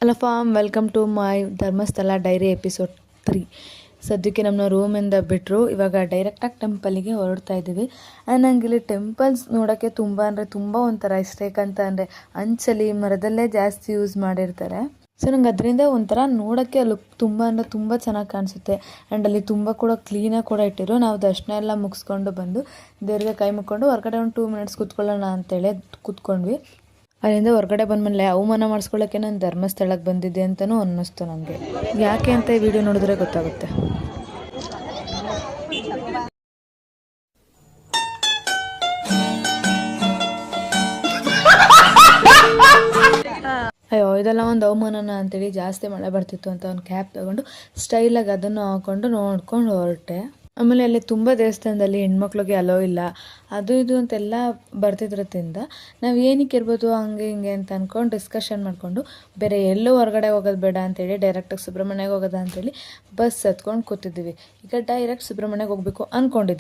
Hello from welcome to my Dharmasthala diary episode 3. ಸದ್ಯಕ್ಕೆ ನಮ್ಮನ್ನ ರೂಮಿಂದ ಬಿಟ್ಟರು. ಇವಾಗ ಡೈರೆಕ್ಟಾಗಿ ಟೆಂಪಲಿಗೆ ಹೊರಡ್ತಾ ಇದ್ದೀವಿ. ನಂಗೆ ಇಲ್ಲಿ ಟೆಂಪಲ್ಸ್ ನೋಡೋಕ್ಕೆ ತುಂಬ ಅಂದರೆ ತುಂಬ ಒಂಥರ ಇಷ್ಟ. ಯಾಕಂತ ಅಂದರೆ ಅಂಚಲಿ ಮರದಲ್ಲೇ ಜಾಸ್ತಿ ಯೂಸ್ ಮಾಡಿರ್ತಾರೆ. ಸೊ ನಂಗೆ ಅದರಿಂದ ಒಂಥರ ನೋಡೋಕ್ಕೆ ಲುಕ್ ತುಂಬ ಅಂದರೆ ತುಂಬ ಚೆನ್ನಾಗಿ ಕಾಣಿಸುತ್ತೆ. ಆ್ಯಂಡ್ ಅಲ್ಲಿ ತುಂಬ ಕೂಡ ಕ್ಲೀನಾಗಿ ಕೂಡ ಇಟ್ಟಿರು. ನಾವು ದರ್ಶನ ಎಲ್ಲ ಮುಗಿಸ್ಕೊಂಡು ಬಂದು ದೇವ್ರಿಗೆ ಕೈ ಮುಕ್ಕೊಂಡು ಹೊರಗಡೆ ಒಂದು 2 ಮಿನಿಟ್ಸ್ ಕೂತ್ಕೊಳ್ಳೋಣ ಅಂತೇಳಿ ಕೂತ್ಕೊಂಡ್ವಿ. ಅಲ್ಲಿಂದ ಹೊರಗಡೆ ಬಂದಮೇಲೆ ಅವಮಾನ ಮಾಡಿಸ್ಕೊಳ್ಳೋಕ್ಕೆ ನಾನು ಧರ್ಮಸ್ಥಳಕ್ಕೆ ಬಂದಿದ್ದೆ ಅಂತಲೂ ಅನ್ನಿಸ್ತು ನನಗೆ. ಯಾಕೆ ಅಂತ ಈ ವಿಡಿಯೋ ನೋಡಿದ್ರೆ ಗೊತ್ತಾಗುತ್ತೆ. ಅಯ್ಯೋ ಇದೆಲ್ಲ ಒಂದು ಅವಮಾನನ ಅಂತೇಳಿ ಜಾಸ್ತಿ ಮಳೆ ಬರ್ತಿತ್ತು ಅಂತ ಒಂದು ಕ್ಯಾಪ್ ತೊಗೊಂಡು ಸ್ಟೈಲಾಗಿ ಅದನ್ನು ಹಾಕ್ಕೊಂಡು ನೋಡ್ಕೊಂಡು ಹೊರಟೆ. ಆಮೇಲೆ ಅಲ್ಲಿ ತುಂಬ ದೇವಸ್ಥಾನದಲ್ಲಿ ಹೆಣ್ಮಕ್ಳಿಗೆ ಅಲೋ ಇಲ್ಲ, ಅದು ಇದು ಅಂತೆಲ್ಲ ಬರ್ತಿದ್ರದ್ರಿಂದ ನಾವು ಏನಕ್ಕೆ ಇರ್ಬೋದು ಹಂಗೆ ಹಿಂಗೆ ಅಂತ ಅಂದ್ಕೊಂಡು ಡಿಸ್ಕಷನ್ ಮಾಡಿಕೊಂಡು ಬೇರೆ ಎಲ್ಲೂ ಹೊರಗಡೆ ಹೋಗೋದು ಬೇಡ ಅಂತೇಳಿ ಡೈರೆಕ್ಟಾಗಿ ಸುಬ್ರಹ್ಮಣ್ಯಗೆ ಹೋಗೋದ ಅಂತೇಳಿ ಬಸ್ ಹತ್ಕೊಂಡು ಕೂತಿದ್ದೀವಿ. ಈಗ ಡೈರೆಕ್ಟ್ ಸುಬ್ರಹ್ಮಣ್ಯಗೆ ಹೋಗಬೇಕು ಅಂದ್ಕೊಂಡಿದ್ದೀವಿ.